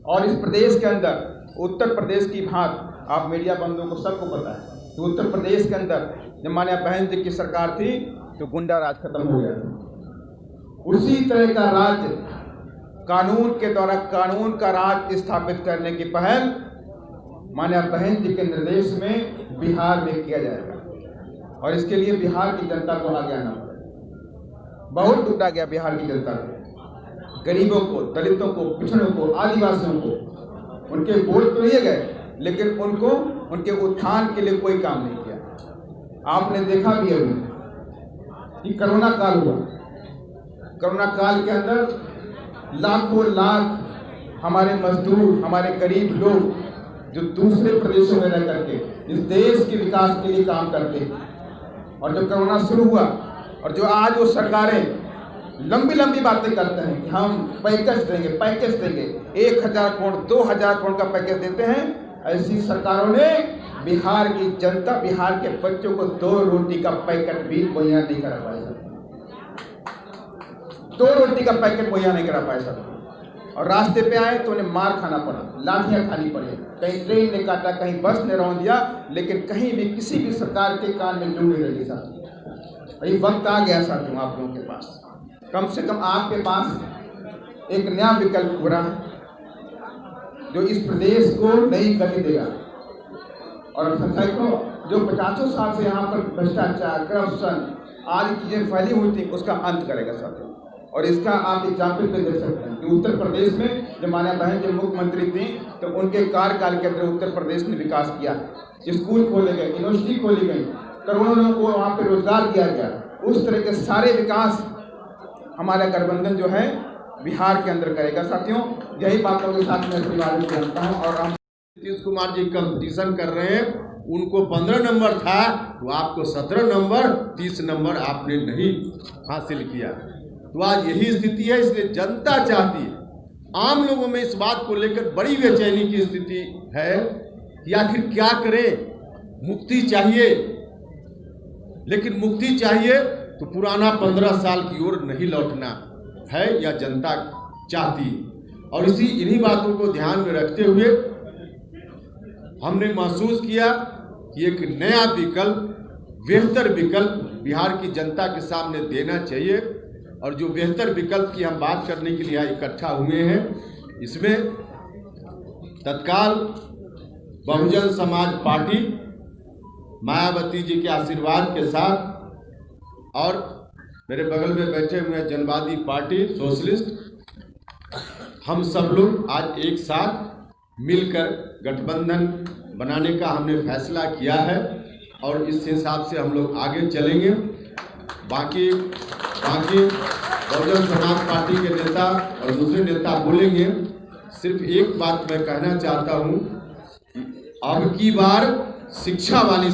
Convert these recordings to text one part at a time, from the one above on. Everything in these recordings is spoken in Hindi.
और इस प्रदेश के अंदर उत्तर प्रदेश की भाग आप मीडिया बंधुओं को सबको पता है कि उत्तर प्रदेश के अंदर जब माननीय बहन जी की सरकार थी तो गुंडा राज खत्म हो गया था। उसी तरह का राज्य कानून के द्वारा कानून का राज स्थापित करने की पहल माननीय बहन जी के निर्देश में बिहार में किया जाएगा और इसके लिए बिहार की जनता को आगे आना पड़ेगा। बहुत लूटा गया बिहार की जनता को, गरीबों को, दलितों को, पिछड़ों को, आदिवासियों को। उनके वोट तो लिए गए लेकिन उनको उनके उत्थान के लिए कोई काम नहीं किया। आपने देखा भी अभी कि कोरोना काल हुआ, कोरोना काल के अंदर लाखों लाख हमारे मजदूर, हमारे गरीब लोग जो दूसरे प्रदेशों में रह करके इस देश के विकास के लिए काम करते हैं, और जब कोरोना शुरू हुआ और जो आज वो सरकारें लंबी लंबी बातें करते हैं कि हम पैकेज देंगे 1000 करोड़ 2000 करोड़ का पैकेज देते हैं, ऐसी सरकारों ने बिहार की जनता, बिहार के बच्चों को 2 रोटी का पैकेट भी मुहैया नहीं करा पाए सकते। 2 रोटी का पैकेट मुहैया नहीं करा पाए सकते और रास्ते पे आए तो उन्हें मार खाना पड़ा, लाठियां खानी पड़ी, कहीं ट्रेन ने काटा, कहीं बस ने रौंद दिया, लेकिन कहीं भी किसी भी सरकार के कान में जूं नहीं लगी साथियों। ये वक्त आ गया साथियों आप लोगों के पास, कम से कम आपके पास एक नया विकल्प हो रहा है जो इस प्रदेश को नई गति देगा। और सैकड़ों जो 50 साल से यहाँ पर भ्रष्टाचार, करप्शन आदि चीजें फैली हुई थी उसका अंत करेगा साथियों। और इसका आप एग्जाम्पल पे देख सकते हैं कि उत्तर प्रदेश में जब माननीय बहन जब मुख्यमंत्री थी तो उनके कार्यकाल के अंदर उत्तर प्रदेश ने विकास किया, स्कूल खोले गए, यूनिवर्सिटी खोली गई, करोड़ों लोगों को वहाँ पे रोजगार दिया गया। उस तरह के सारे विकास हमारा गठबंधन जो है बिहार के अंदर करेगा साथियों। यही बातों के साथ मैं परिवार को जानता हूँ। और हम नीतीश कुमार जी कंपटीशन कर रहे हैं, उनको 15 नंबर था तो आपको 17 नंबर 30 नंबर आपने नहीं हासिल किया। तो आज यही स्थिति है, इसलिए जनता चाहती है, आम लोगों में इस बात को लेकर बड़ी बेचैनी की स्थिति है कि आखिर क्या करें। मुक्ति चाहिए, लेकिन मुक्ति चाहिए तो पुराना 15 साल की ओर नहीं लौटना है या जनता चाहती है। और इन्हीं बातों को ध्यान में रखते हुए हमने महसूस किया कि एक नया विकल्प, बेहतर विकल्प बिहार की जनता के सामने देना चाहिए। और जो बेहतर विकल्प की हम बात करने के लिए यहाँ इकट्ठा हुए हैं, इसमें तत्काल बहुजन समाज पार्टी मायावती जी के आशीर्वाद के साथ और मेरे बगल में बैठे हुए जनवादी पार्टी सोशलिस्ट, हम सब लोग आज एक साथ मिलकर गठबंधन बनाने का हमने फैसला किया है और इस हिसाब से हम लोग आगे चलेंगे। बाकी बहुजन समाज पार्टी के नेता और दूसरे नेता बोलेंगे। सिर्फ एक बात मैं कहना चाहता हूँ, अब की बार शिक्षा वाली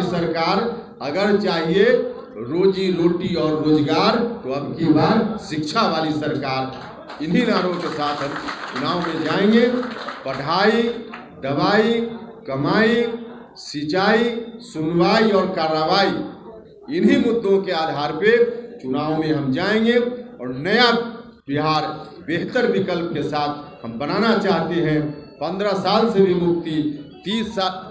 सरकार, अगर चाहिए रोजी रोटी और रोजगार तो अब की बार शिक्षा वाली सरकार। इन्हीं नारों के साथ हम चुनाव में जाएंगे। पढ़ाई, दवाई, कमाई, सिंचाई, सुनवाई और कार्रवाई, इन्हीं मुद्दों के आधार पे चुनाव में हम जाएंगे और नया बिहार बेहतर विकल्प के साथ हम बनाना चाहते हैं। 15 साल से भी मुक्ति,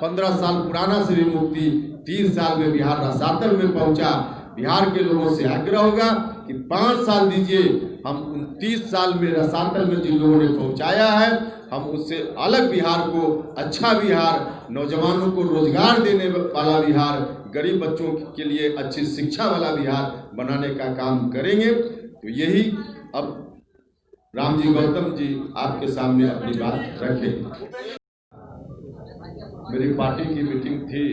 15 साल पुराना से भी मुक्ति, 30 साल में बिहार रसातल में पहुंचा। बिहार के लोगों से आग्रह होगा कि 5 साल दीजिए, हम 29 साल में रसातल में जिन लोगों ने पहुंचाया है, हम उससे अलग बिहार को, अच्छा बिहार, नौजवानों को रोजगार देने वाला बिहार, गरीब बच्चों के लिए अच्छी शिक्षा वाला बिहार बनाने का काम करेंगे। तो यही अब रामजी गौतम जी आपके सामने अपनी बात रखें। मेरी पार्टी की मीटिंग थी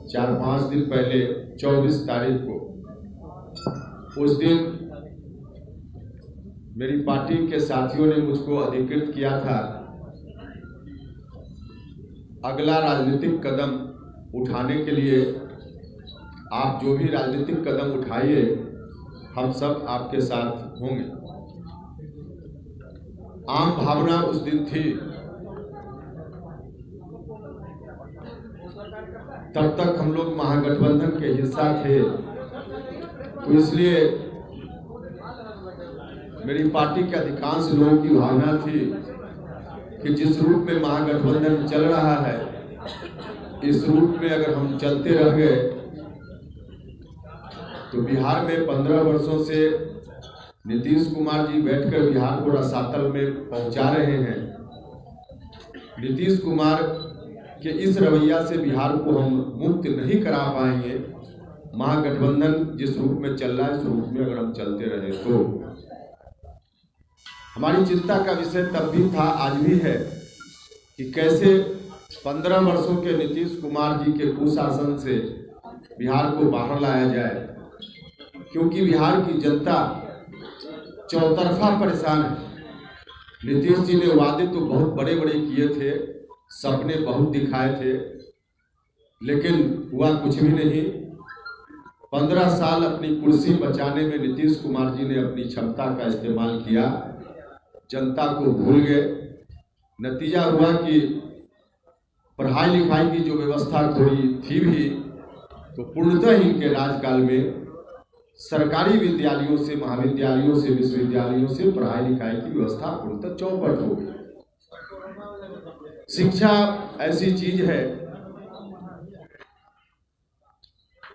4-5 दिन पहले 24 तारीख को। उस दिन मेरी पार्टी के साथियों ने मुझको अधिकृत किया था अगला राजनीतिक कदम उठाने के लिए। आप जो भी राजनीतिक कदम उठाइए, हम सब आपके साथ होंगे। आम भावना उस दिन थी। तब तक हम लोग महागठबंधन के हिस्सा थे, तो इसलिए मेरी पार्टी के अधिकांश लोगों की भावना थी कि जिस रूप में महागठबंधन चल रहा है, इस रूप में अगर हम चलते रह गए तो बिहार में 15 वर्षों से नीतीश कुमार जी बैठकर बिहार को रसातल में पहुंचा रहे हैं। नीतीश कुमार के इस रवैया से बिहार को हम मुक्त नहीं करा पाएंगे। महागठबंधन जिस रूप में चल रहा है, इस रूप में अगर हम चलते रहे तो हमारी चिंता का विषय तब भी था, आज भी है, कि कैसे 15 वर्षों के नीतीश कुमार जी के कुशासन से बिहार को बाहर लाया जाए, क्योंकि बिहार की जनता चौतरफा परेशान है। नीतीश जी ने वादे तो बहुत बड़े बड़े किए थे, सपने बहुत दिखाए थे, लेकिन हुआ कुछ भी नहीं। 15 साल अपनी कुर्सी बचाने में नीतीश कुमार जी ने अपनी क्षमता का इस्तेमाल किया, जनता को भूल गए। नतीजा हुआ कि पढ़ाई लिखाई की जो व्यवस्था थोड़ी थी भी, तो पूर्णतः इनके राजकाल में सरकारी विद्यालयों से, महाविद्यालयों से, विश्वविद्यालयों से पढ़ाई लिखाई की व्यवस्था पूर्णतः चौपट हो गई। शिक्षा ऐसी चीज है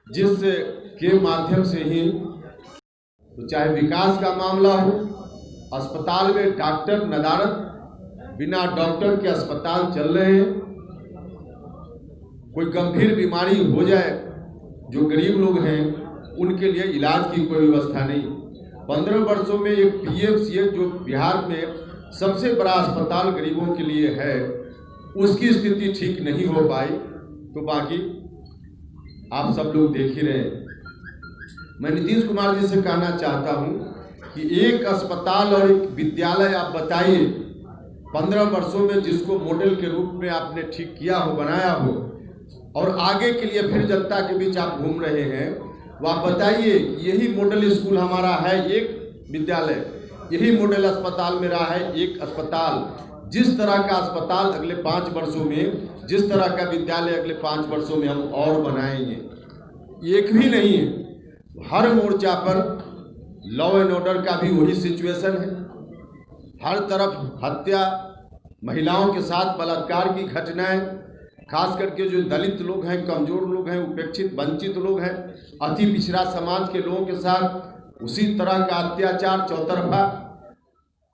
जिस के माध्यम से ही, तो चाहे विकास का मामला हो, अस्पताल में डॉक्टर नदारत, बिना डॉक्टर के अस्पताल चल रहे हैं। कोई गंभीर बीमारी हो जाए, जो गरीब लोग हैं उनके लिए इलाज की कोई व्यवस्था नहीं। 15 वर्षों में एक PMCH जो बिहार में सबसे बड़ा अस्पताल गरीबों के लिए है, उसकी स्थिति ठीक नहीं हो पाई। तो बाकी आप सब लोग देख ही रहे हैं। मैं नीतीश कुमार जी से कहना चाहता हूं कि एक अस्पताल और एक विद्यालय आप बताइए 15 वर्षों में, जिसको मॉडल के रूप में आपने ठीक किया हो, बनाया हो, और आगे के लिए फिर जनता के बीच आप घूम रहे हैं। वो आप बताइए, यही मॉडल स्कूल हमारा है एक विद्यालय, यही मॉडल अस्पताल में रहा है एक अस्पताल। जिस तरह का अस्पताल अगले 5 वर्षों में, जिस तरह का विद्यालय अगले 5 वर्षों में हम और बनाएंगे, एक भी नहीं है। हर मोर्चा पर लॉ एंड ऑर्डर का भी वही सिचुएशन है। हर तरफ हत्या, महिलाओं के साथ बलात्कार की घटनाएं, खास करके जो दलित लोग हैं, कमजोर लोग हैं, उपेक्षित वंचित लोग हैं, अति पिछड़ा समाज के लोगों के साथ उसी तरह का अत्याचार चौतरफा।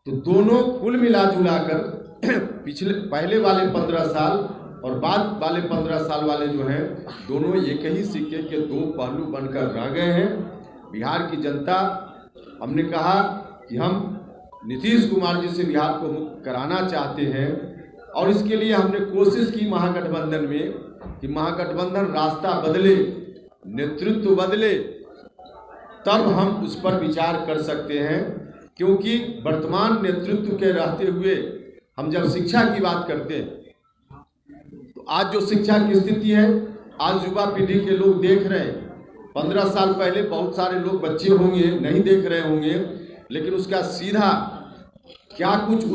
तो दोनों कुल मिला जुला कर पहले वाले 15 साल और बाद वाले 15 साल वाले जो हैं, दोनों एक ही सिक्के के 2 पहलू बनकर रह गए हैं। बिहार की जनता, हमने कहा कि हम नीतीश कुमार जी से बिहार को मुक्त कराना चाहते हैं, और इसके लिए हमने कोशिश की महागठबंधन में कि महागठबंधन रास्ता बदले, नेतृत्व बदले, तब हम उस पर विचार कर सकते हैं। क्योंकि वर्तमान नेतृत्व के रहते हुए हम जब शिक्षा की बात करते हैं, तो आज जो शिक्षा की स्थिति है, आज युवा पीढ़ी के लोग देख रहे हैं। 15 साल पहले बहुत सारे लोग, बच्चे होंगे, नहीं देख रहे होंगे, लेकिन उसका सीधा क्या कुछ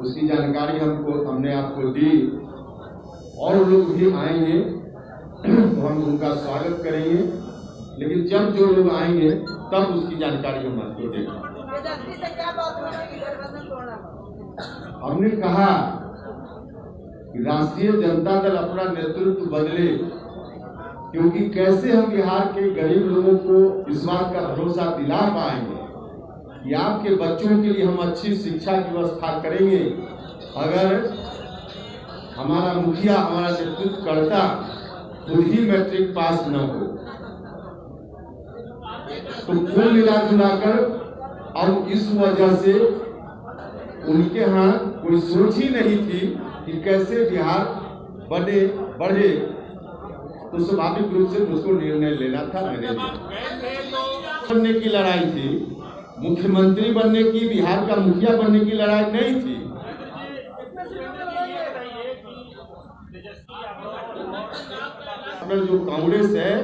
उसकी जानकारी हमने आपको दी। और लोग भी आएंगे तो हम उनका स्वागत करेंगे, लेकिन जब जो लोग आएंगे तब उसकी जानकारी हम आपको देंगे। हमने कहा कि राष्ट्रीय जनता दल अपना नेतृत्व बदले, क्योंकि कैसे हम बिहार के गरीब लोगों को इस बात का भरोसा दिला पाएंगे कि आपके बच्चों के लिए हम अच्छी शिक्षा की व्यवस्था करेंगे, अगर हमारा मुखिया, हमारा नेतृत्व करता खुद ही मैट्रिक पास न हो। तो कुल मिला जुलाकर और इस वजह से उनके यहाँ कोई सोच ही नहीं थी कि कैसे बिहार बढ़े। तो स्वाभाविक रूप से मुझको निर्णय लेना था। मेरे बनने की लड़ाई थी, मुख्यमंत्री बनने की, बिहार का मुखिया बनने की लड़ाई नहीं थी। जो कांग्रेस है,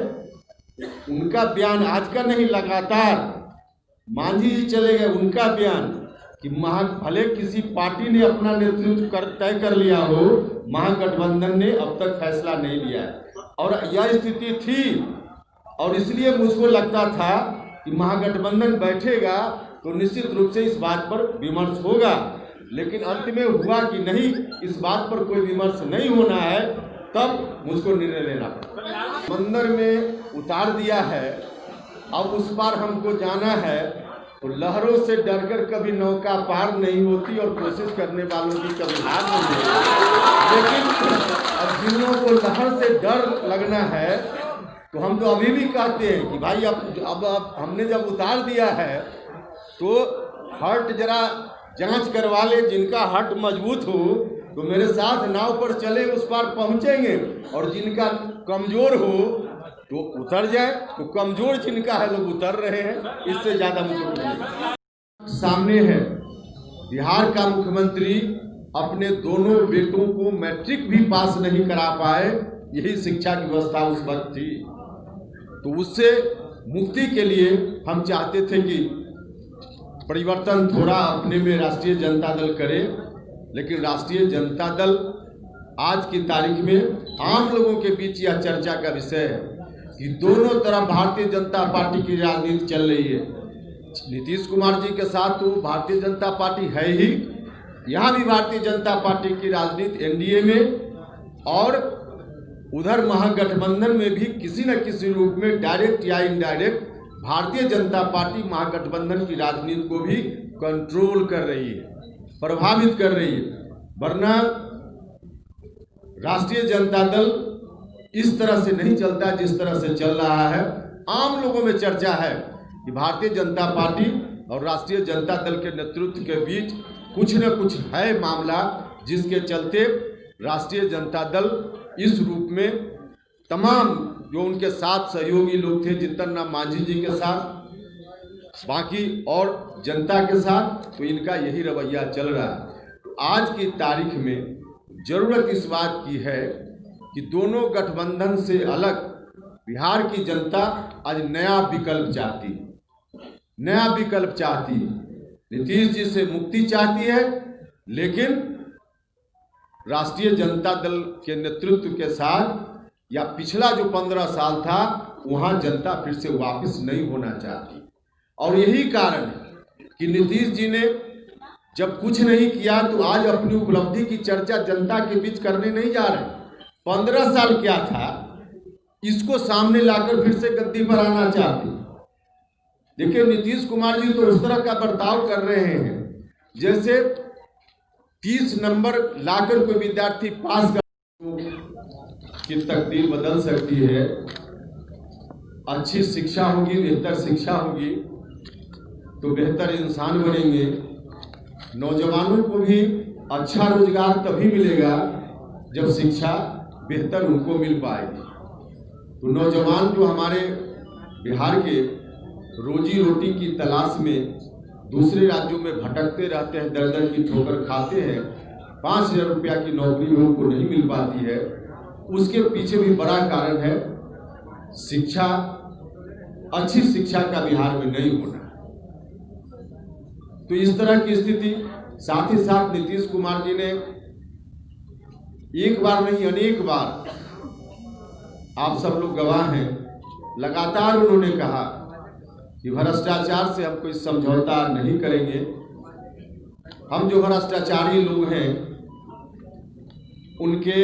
उनका बयान आज का नहीं, लगातार मांझी जी चले गए, उनका बयान कि भले किसी पार्टी ने अपना नेतृत्व तय कर लिया हो, महागठबंधन ने अब तक फैसला नहीं लिया है। और यह स्थिति थी और इसलिए मुझको लगता था कि महागठबंधन बैठेगा तो निश्चित रूप से इस बात पर विमर्श होगा, लेकिन अंत में हुआ कि नहीं, इस बात पर कोई विमर्श नहीं होना है, तब मुझको निर्णय लेना पड़ा। समंदर में उतार दिया है, अब उस पार हमको जाना है, तो लहरों से डरकर कभी नौका पार नहीं होती और कोशिश करने वालों की कभी हार नहीं होती। लेकिन अब जिन लोगों को लहर से डर लगना है, तो हम तो अभी भी कहते हैं कि भाई अब हमने जब उतार दिया है तो हर्ट जरा जांच करवा ले, जिनका हर्ट मजबूत हो तो मेरे साथ नाव पर चले, उस पार पहुंचेंगे, और जिनका कमजोर हो तो उतर जाए। तो कमजोर जिनका है लोग उतर रहे हैं, इससे ज्यादा मुझे सामने है। बिहार का मुख्यमंत्री अपने दोनों बेटों को मैट्रिक भी पास नहीं करा पाए, यही शिक्षा की व्यवस्था उस वक्त थी। तो उससे मुक्ति के लिए हम चाहते थे कि परिवर्तन थोड़ा अपने में राष्ट्रीय जनता दल करे, लेकिन राष्ट्रीय जनता दल आज की तारीख में आम लोगों के बीच यह चर्चा का विषय है कि दोनों तरफ भारतीय जनता पार्टी की राजनीति चल रही है। नीतीश कुमार जी के साथ तो भारतीय जनता पार्टी है ही, यहाँ भी भारतीय जनता पार्टी की राजनीति एनडीए में, और उधर महागठबंधन में भी किसी न किसी रूप में डायरेक्ट या इनडायरेक्ट भारतीय जनता पार्टी महागठबंधन की राजनीति को भी कंट्रोल कर रही है, प्रभावित कर रही है। वरना राष्ट्रीय जनता दल इस तरह से नहीं चलता जिस तरह से चल रहा है। आम लोगों में चर्चा है कि भारतीय जनता पार्टी और राष्ट्रीय जनता दल के नेतृत्व के बीच कुछ न कुछ है मामला, जिसके चलते राष्ट्रीय जनता दल इस रूप में तमाम जो उनके साथ सहयोगी लोग थे, जितन राम मांझी जी के साथ, बाकी और जनता के साथ, तो इनका यही रवैया चल रहा है। आज की तारीख में जरूरत इस बात की है कि दोनों गठबंधन से अलग बिहार की जनता आज नया विकल्प चाहती है, नया विकल्प चाहती है। नीतीश जी से मुक्ति चाहती है, लेकिन राष्ट्रीय जनता दल के नेतृत्व के साथ या पिछला जो 15 साल था वहां जनता फिर से वापस नहीं होना चाहती। और यही कारण है कि नीतीश जी ने जब कुछ नहीं किया तो आज अपनी उपलब्धि की चर्चा जनता के बीच करने नहीं जा रहे। 15 साल क्या था, इसको सामने लाकर फिर से गद्दी पर आना चाहते। देखिए, नीतीश कुमार जी तो उस तरह का बर्ताव कर रहे हैं जैसे 30 नंबर लाकर कोई विद्यार्थी पास कर की तकदीर बदल सकती है। अच्छी शिक्षा होगी, बेहतर शिक्षा होगी तो बेहतर इंसान बनेंगे। नौजवानों को भी अच्छा रोजगार तभी मिलेगा जब शिक्षा बेहतर उनको मिल पाएगी। तो नौजवान जो हमारे बिहार के रोजी रोटी की तलाश में दूसरे राज्यों में भटकते रहते हैं, दर दर की ठोकर खाते हैं, 5,000 रुपया की नौकरी उनको नहीं मिल पाती है, उसके पीछे भी बड़ा कारण है शिक्षा, अच्छी शिक्षा का बिहार में नहीं होना। तो इस तरह की स्थिति, साथ ही साथ नीतीश कुमार जी ने एक बार नहीं अनेक बार, आप सब लोग गवाह हैं, लगातार उन्होंने कहा कि भ्रष्टाचार से हम कोई समझौता नहीं करेंगे। हम जो भ्रष्टाचारी लोग हैं उनके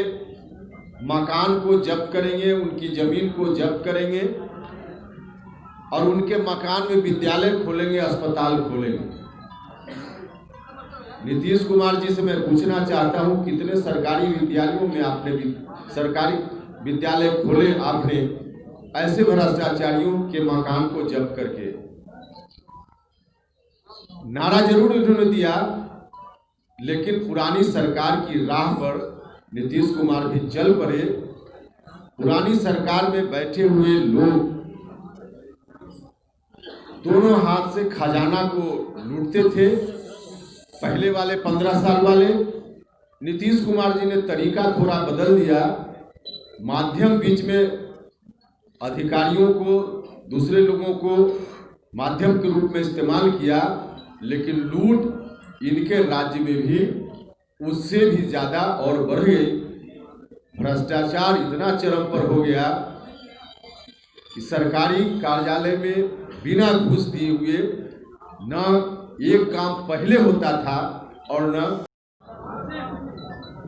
मकान को जब्त करेंगे, उनकी जमीन को जब्त करेंगे और उनके मकान में विद्यालय खोलेंगे, अस्पताल खोलेंगे। नीतीश कुमार जी से मैं पूछना चाहता हूं, कितने सरकारी विद्यालयों में आपने सरकारी विद्यालय खोले आपने ऐसे भ्रष्टाचारियों के मकान को जब्त करके? नारा जरूर उन्होंने दिया, लेकिन पुरानी सरकार की राह पर नीतीश कुमार भी चल पड़े। पुरानी सरकार में बैठे हुए लोग दोनों हाथ से खजाना को लूटते थे। पहले वाले 15 साल वाले, नीतीश कुमार जी ने तरीका थोड़ा बदल दिया, माध्यम बीच में अधिकारियों को, दूसरे लोगों को माध्यम के रूप में इस्तेमाल किया, लेकिन लूट इनके राज्य में भी उससे भी ज़्यादा और बढ़ गई। भ्रष्टाचार इतना चरम पर हो गया कि सरकारी कार्यालय में बिना घूस दिए हुए न एक काम पहले होता था और न।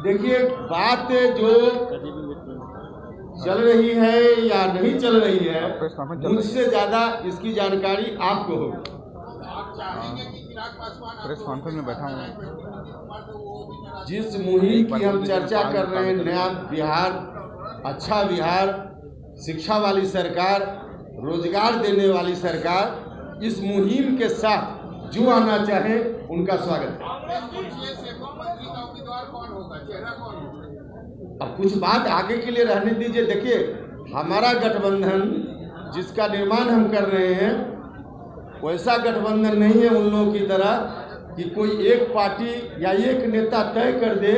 देखिए, बात जो चल रही है या नहीं चल रही है, मुझसे ज़्यादा इसकी जानकारी आपको होगी। प्रेस कॉन्फ्रेंस में बैठा हूँ। जिस मुहिम की हम चर्चा कर रहे हैं, नया बिहार, अच्छा बिहार, शिक्षा वाली सरकार, रोजगार देने वाली सरकार, इस मुहिम के साथ जो आना चाहे उनका स्वागत है। अब कुछ बात आगे के लिए रहने दीजिए। देखिए, हमारा गठबंधन जिसका निर्माण हम कर रहे हैं, वैसा गठबंधन नहीं है उन लोगों की तरह कि कोई एक पार्टी या एक नेता तय कर दे।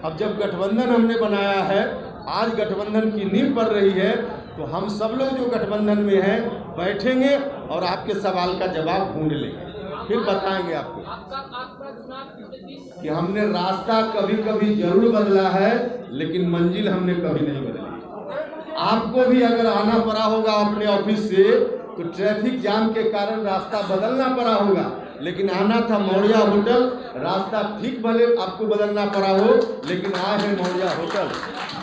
अब जब गठबंधन हमने बनाया है, आज गठबंधन की नींव पड़ रही है, तो हम सब लोग जो गठबंधन में हैं बैठेंगे और आपके सवाल का जवाब ढूंढ लेंगे, फिर बताएंगे आपको कि हमने रास्ता कभी कभी जरूर बदला है, लेकिन मंजिल हमने कभी नहीं बदली। आपको भी अगर आना पड़ा होगा अपने ऑफिस से, तो ट्रैफिक जाम के कारण रास्ता बदलना पड़ा होगा, लेकिन आना था मौर्या होटल। रास्ता ठीक भले आपको बदलना पड़ा हो, लेकिन आए हैं मौर्या होटल।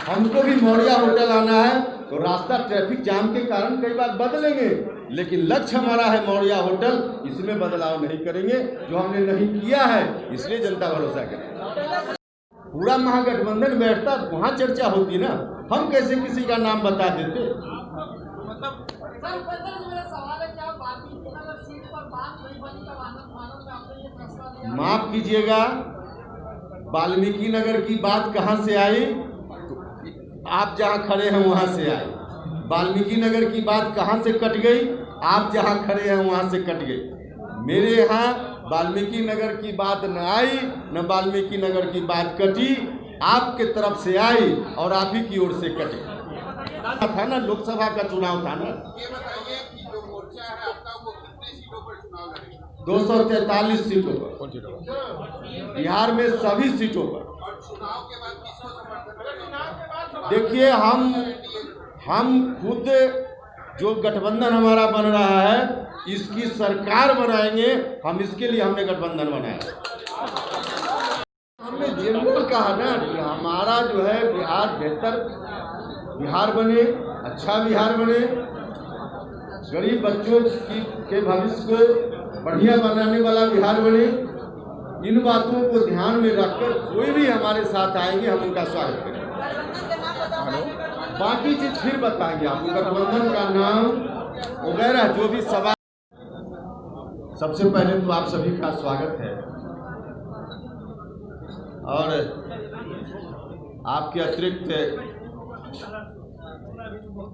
हमको भी मौर्या होटल आना है, तो रास्ता ट्रैफिक जाम के कारण कई बार बदलेंगे, लेकिन लक्ष्य हमारा है मौर्या होटल। इसमें बदलाव नहीं करेंगे, जो हमने नहीं किया है, इसलिए जनता भरोसा करेगी। पूरा महागठबंधन बैठता, वहाँ चर्चा होती ना, हम कैसे किसी का नाम बता देते। माफ कीजिएगा, वाल्मीकि नगर की बात कहाँ से आई? आप जहाँ खड़े हैं वहाँ से आई। वाल्मीकि नगर की बात कहाँ से कट गई? आप जहाँ खड़े हैं वहाँ से कट गई। मेरे यहाँ वाल्मीकि नगर की बात न आई, न वाल्मीकि नगर की बात कटी, आपके तरफ से आई और आप ही की ओर से कटी। था ना, लोकसभा का चुनाव था ना। ये बताइए कि जो मोर्चा है आपका, वो कितने सीटों पर चुनाव लड़ेगा? 243 सीटों पर, बिहार में सभी सीटों पर। और चुनाव के बाद किसको समर्थन? देखिए, हम खुद जो गठबंधन हमारा बन रहा है, इसकी सरकार बनाएंगे हम। इसके लिए हमने गठबंधन बनाया। हमने जनरल कहा ना कि हमारा जो है बिहार बेहतर बिहार बने, अच्छा बिहार बने, गरीब बच्चों के भविष्य को बढ़िया बनाने वाला बिहार बने। इन बातों को ध्यान में रखकर कोई भी हमारे साथ आएंगे, हम उनका स्वागत करेंगे। बाकी चीज फिर बताएंगे आपको, गठबंधन का नाम वगैरह जो भी सवाल। सबसे पहले तो आप सभी का स्वागत है, और आपके अतिरिक्त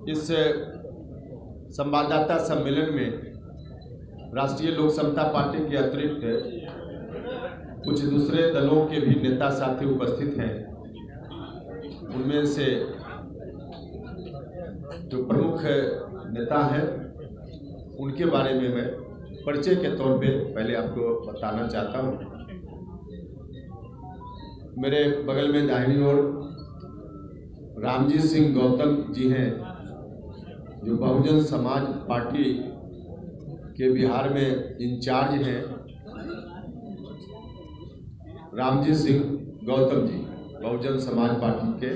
इस संवाददाता सम्मेलन में राष्ट्रीय लोक समता पार्टी के अतिरिक्त कुछ दूसरे दलों के भी नेता साथी उपस्थित हैं। उनमें से जो प्रमुख नेता हैं, उनके बारे में मैं परिचय के तौर पे पहले आपको बताना चाहता हूँ। मेरे बगल में दाहिनी ओर रामजी सिंह गौतम जी हैं, जो बहुजन समाज पार्टी के बिहार में इंचार्ज हैं। रामजी सिंह गौतम जी बहुजन समाज पार्टी के